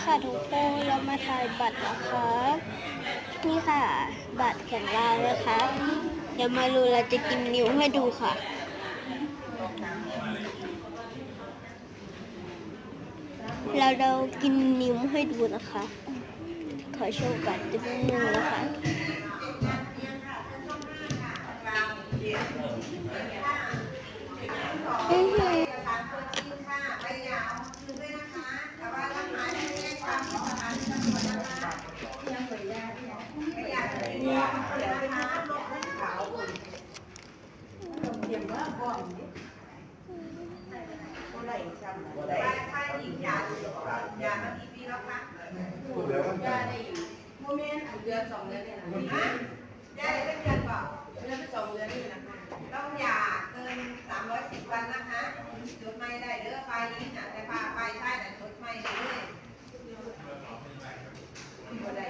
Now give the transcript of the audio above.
ค่ะทุกคนเรามาถ่ายบัตรนะคะนี่ค่ะบัตรของเรานะคะเดี๋ยวมาดูเราจะกินนิ้วให้ดูค่ะเรากินนิ้วให้ดูนะคะขอโชว์บัตรนิดนึงนะคะโมเมนต์เดือน2 เดือนเนี่ยนะได้เป็นเดือนเปล่าเดือน2 เดือนนี่นะคะต้องอย่าเกิน310 วันนะคะจดไม่ได้เด้อไปนี้นะแต่พาไปใช่แต่จดไม่ได้